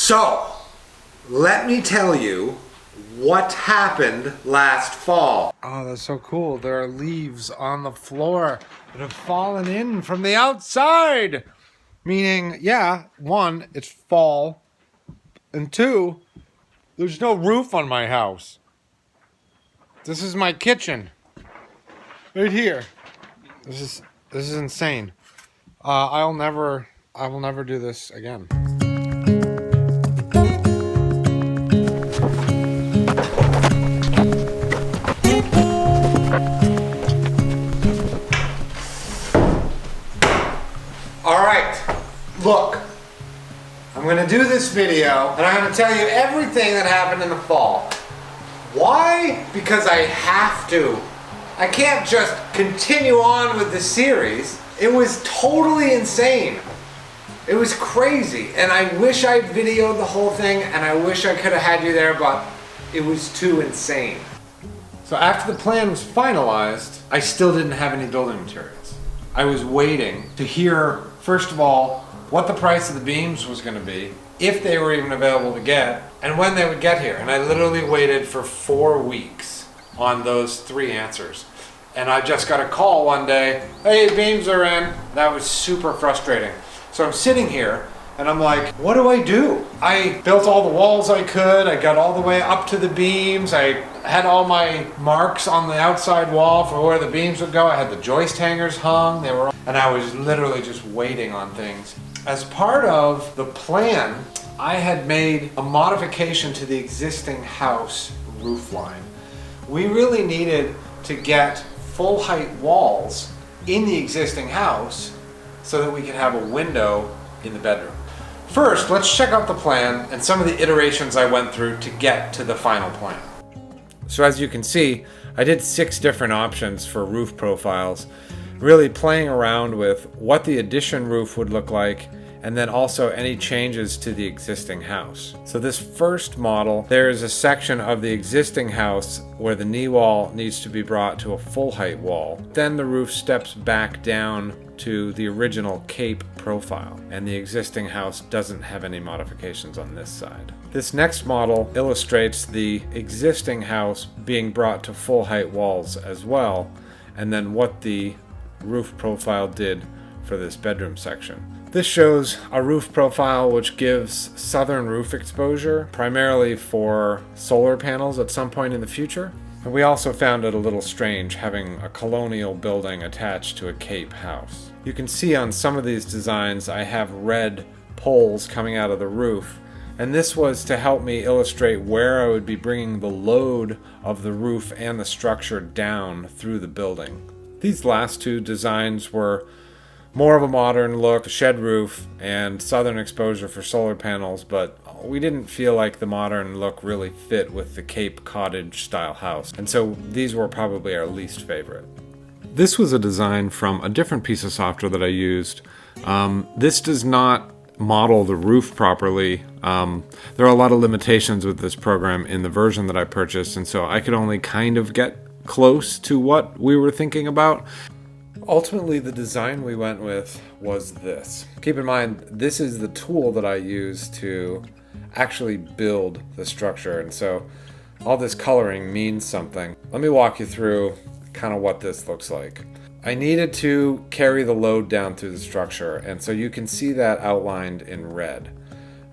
So, let me tell you what happened last fall. Oh, that's so cool. There are leaves on the floor that have fallen in from the outside. Meaning, yeah, one, it's fall. And two, there's no roof on my house. This is my kitchen. Right here. This is insane. I will never do this again. Alright, look, I'm going to do this video and I'm going to tell you everything that happened in the fall. Why? Because I have to. I can't just continue on with the series. It was totally insane. It was crazy, and I wish I'd videoed the whole thing, and I wish I could have had you there, but it was too insane. So after the plan was finalized, I still didn't have any building materials. I was waiting to hear, first of all, what the price of the beams was going to be, if they were even available to get, and when they would get here. And I literally waited for 4 weeks on those 3 answers. And I just got a call one day, hey, beams are in. That was super frustrating. So I'm sitting here and I'm like, what do I do? I built all the walls I could. I got all the way up to the beams. I had all my marks on the outside wall for where the beams would go. I had the joist hangers hung. And I was literally just waiting on things. As part of the plan, I had made a modification to the existing house roof line. We really needed to get full height walls in the existing house so that we could have a window in the bedroom. First, let's check out the plan and some of the iterations I went through to get to the final plan. So as you can see, I did 6 different options for roof profiles, really playing around with what the addition roof would look like, and then also any changes to the existing house. So this first model, there is a section of the existing house where the knee wall needs to be brought to a full height wall. Then the roof steps back down to the original cape profile, and the existing house doesn't have any modifications on this side. This next model illustrates the existing house being brought to full height walls as well, and then what the roof profile did for this bedroom section. This shows a roof profile which gives southern roof exposure, primarily for solar panels at some point in the future. And we also found it a little strange having a colonial building attached to a cape house. You can see on some of these designs I have red poles coming out of the roof, and this was to help me illustrate where I would be bringing the load of the roof and the structure down through the building. These last 2 designs were more of a modern look, shed roof and southern exposure for solar panels, but we didn't feel like the modern look really fit with the Cape Cottage style house, and so these were probably our least favorite. This was a design from a different piece of software that I used. This does not model the roof properly. There are a lot of limitations with this program in the version that I purchased, and so I could only kind of get close to what we were thinking about. Ultimately, the design we went with was this. Keep in mind, this is the tool that I use to actually build the structure, and so all this coloring means something. Let me walk you through kind of what this looks like. I needed to carry the load down through the structure, and so you can see that outlined in red.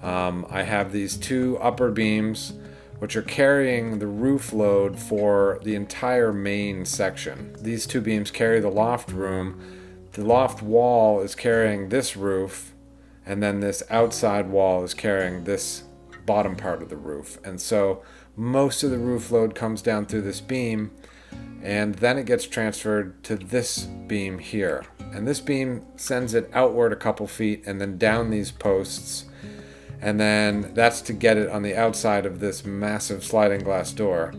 I have these 2 upper beams which are carrying the roof load for the entire main section. These 2 beams carry the loft room. The loft wall is carrying this roof, and then this outside wall is carrying this bottom part of the roof. And so most of the roof load comes down through this beam, and then it gets transferred to this beam here. And this beam sends it outward a couple feet and then down these posts, and then that's to get it on the outside of this massive sliding glass door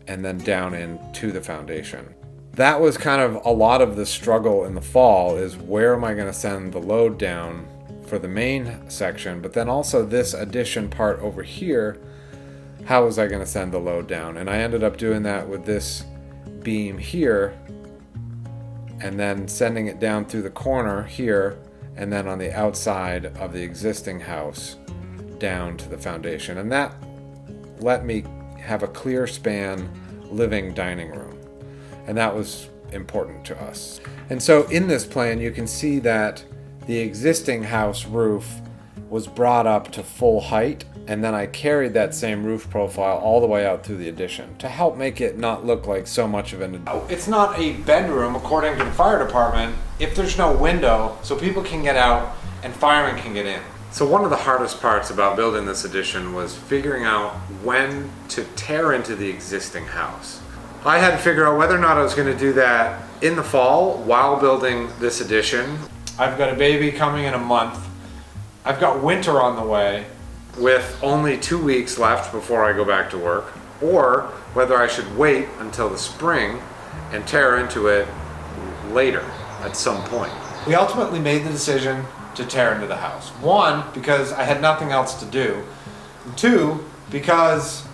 and then down into the foundation. That was kind of a lot of the struggle in the fall, is where am I going to send the load down for the main section, but then also this addition part over here, how was I going to send the load down? And I ended up doing that with this beam here and then sending it down through the corner here, and then on the outside of the existing house down to the foundation. And that let me have a clear span living dining room. And that was important to us. And so in this plan, you can see that the existing house roof was brought up to full height, and then I carried that same roof profile all the way out through the addition to help make it not look like so much of an... It's not a bedroom, according to the fire department, if there's no window, so people can get out and firemen can get in. So one of the hardest parts about building this addition was figuring out when to tear into the existing house. I had to figure out whether or not I was going to do that in the fall while building this addition. I've got a baby coming in a month. I've got winter on the way with only 2 weeks left before I go back to work, or whether I should wait until the spring and tear into it later at some point. We ultimately made the decision to tear into the house. One, because I had nothing else to do. And two, because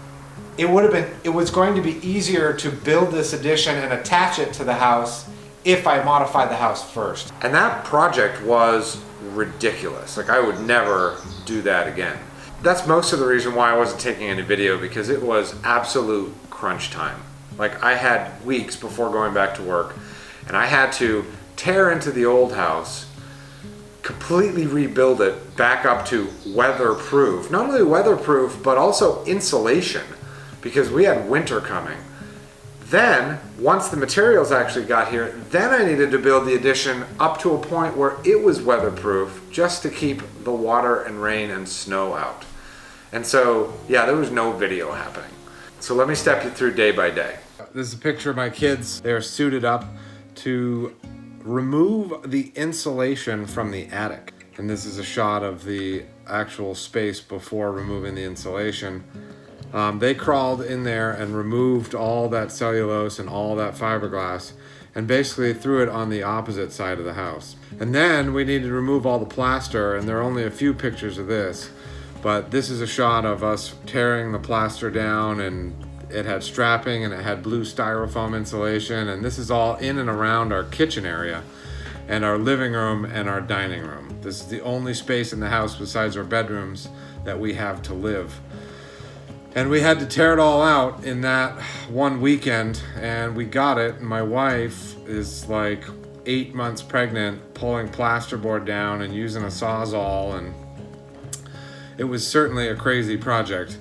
it was going to be easier to build this addition and attach it to the house if I modified the house first. And that project was ridiculous. Like, I would never do that again. That's most of the reason why I wasn't taking any video, because it was absolute crunch time. Like, I had weeks before going back to work, and I had to tear into the old house, completely rebuild it back up to weatherproof. Not only weatherproof, but also insulation, because we had winter coming. Then, once the materials actually got here, then I needed to build the addition up to a point where it was weatherproof, just to keep the water and rain and snow out. And so, yeah, there was no video happening. So let me step you through day by day. This is a picture of my kids. They're suited up to remove the insulation from the attic. And this is a shot of the actual space before removing the insulation. They crawled in there and removed all that cellulose and all that fiberglass and basically threw it on the opposite side of the house. And then we needed to remove all the plaster, and there are only a few pictures of this, but this is a shot of us tearing the plaster down, and it had strapping and it had blue styrofoam insulation, and this is all in and around our kitchen area and our living room and our dining room. This is the only space in the house besides our bedrooms that we have to live. And we had to tear it all out in that one weekend, and we got it. My wife is like 8 months pregnant, pulling plasterboard down and using a Sawzall, and it was certainly a crazy project.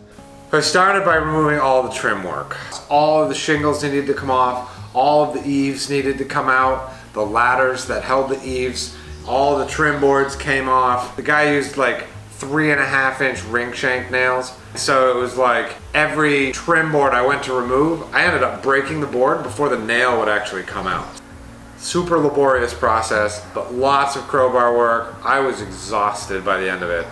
I started by removing all the trim work. All of the shingles needed to come off, all of the eaves needed to come out, the ladders that held the eaves, all the trim boards came off. The guy used like 3.5-inch ring shank nails. So it was like every trim board I went to remove, I ended up breaking the board before the nail would actually come out. Super laborious process, but lots of crowbar work. I was exhausted by the end of it.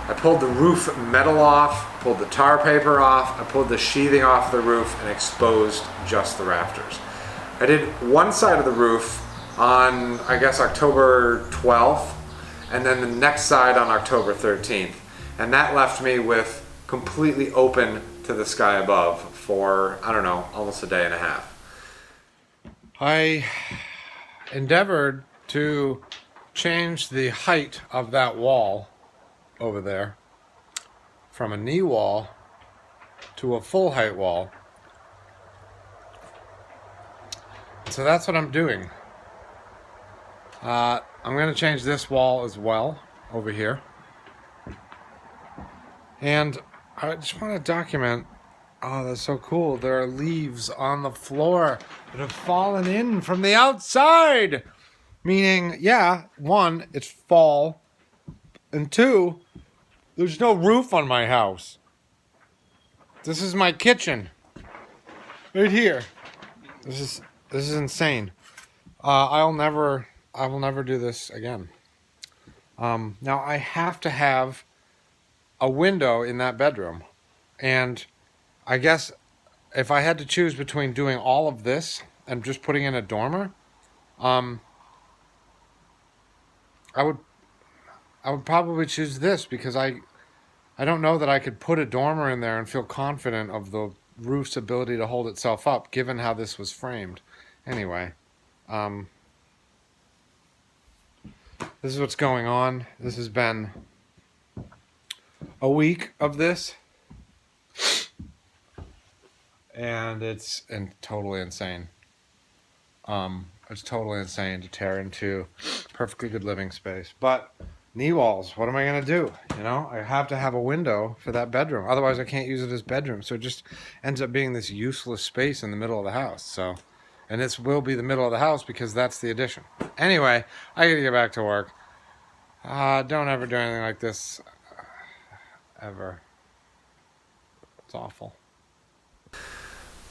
I pulled the roof metal off, pulled the tar paper off, I pulled the sheathing off the roof and exposed just the rafters. I did one side of the roof on, I guess, October 12th, and then the next side on October 13th. And that left me with completely open to the sky above for, I don't know, almost a day and a half. I endeavored to change the height of that wall over there from a knee wall to a full height wall. So that's what I'm doing. I'm going to change this wall as well over here. And I just want to document, oh, that's so cool. There are leaves on the floor that have fallen in from the outside. Meaning, yeah, one, it's fall. And two, there's no roof on my house. This is my kitchen. Right here. This is insane. I will never do this again. Now I have to have a window in that bedroom. And I guess if I had to choose between doing all of this and just putting in a dormer, I would probably choose this, because I don't know that I could put a dormer in there and feel confident of the roof's ability to hold itself up, given how this was framed. Anyway, this is what's going on. This has been a week of this. And it's totally insane. It's totally insane to tear into perfectly good living space. But knee walls, what am I going to do? You know, I have to have a window for that bedroom. Otherwise, I can't use it as bedroom. So it just ends up being this useless space in the middle of the house. So, and this will be the middle of the house because that's the addition. Anyway, I got to get back to work. Don't ever do anything like this. Ever. It's awful.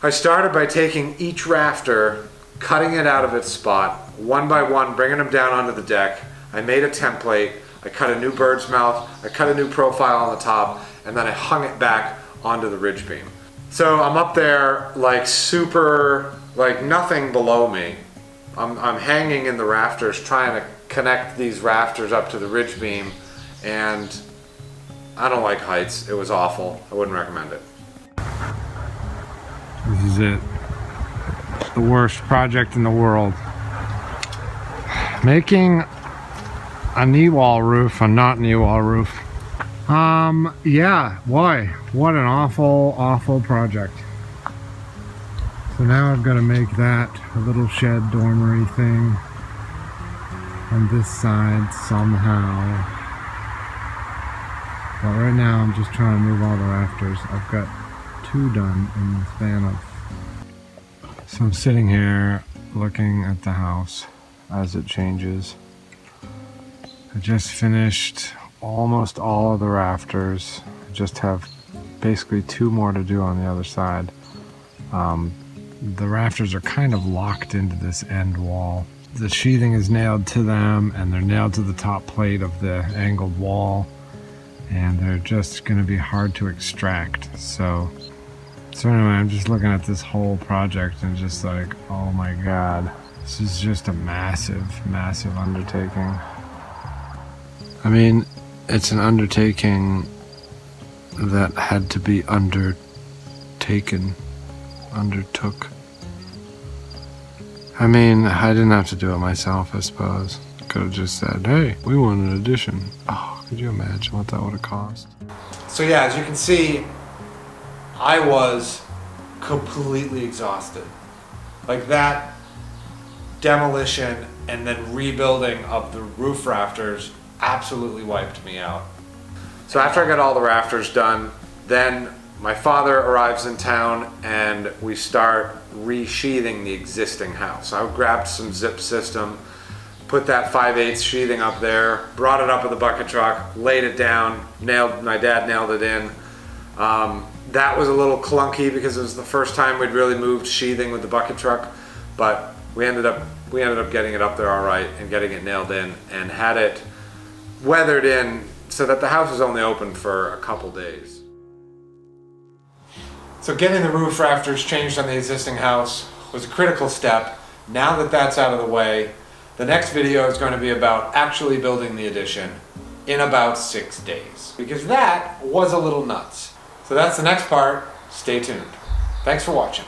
I started by taking each rafter, cutting it out of its spot, one by one, bringing them down onto the deck. I made a template, I cut a new bird's mouth, I cut a new profile on the top, and then I hung it back onto the ridge beam. So I'm up there like super, like nothing below me. I'm hanging in the rafters trying to connect these rafters up to the ridge beam, and I don't like heights. It was awful. I wouldn't recommend it. This is it. The worst project in the world. Making a knee wall roof, a not knee wall roof. Yeah, why? What an awful project. So now I've got to make that a little shed dormery thing on this side somehow. But right now I'm just trying to move all the rafters. I've got 2 done in the span of... So I'm sitting here looking at the house as it changes. I just finished almost all of the rafters. I just have basically 2 more to do on the other side. The rafters are kind of locked into this end wall. The sheathing is nailed to them and they're nailed to the top plate of the angled wall, and they're just going to be hard to extract. So anyway, I'm just looking at this whole project and just like, oh my god, this is just a massive undertaking. I mean, it's an undertaking that had to be undertook. I mean, I didn't have to do it myself, I suppose. Could have just said, hey, we want an addition. Oh, could you imagine what that would have cost? So yeah, as you can see, I was completely exhausted. Like that demolition and then rebuilding of the roof rafters absolutely wiped me out. So after I got all the rafters done, then my father arrives in town and we start resheathing the existing house. I grabbed some zip system, put that 5/8 sheathing up there, brought it up with the bucket truck, laid it down, my dad nailed it in. That was a little clunky because it was the first time we'd really moved sheathing with the bucket truck, but we ended up getting it up there all right and getting it nailed in and had it weathered in so that the house was only open for a couple days. So getting the roof rafters changed on the existing house was a critical step. Now that that's out of the way, the next video is going to be about actually building the addition in about 6 days, because that was a little nuts. So that's the next part. Stay tuned. Thanks for watching.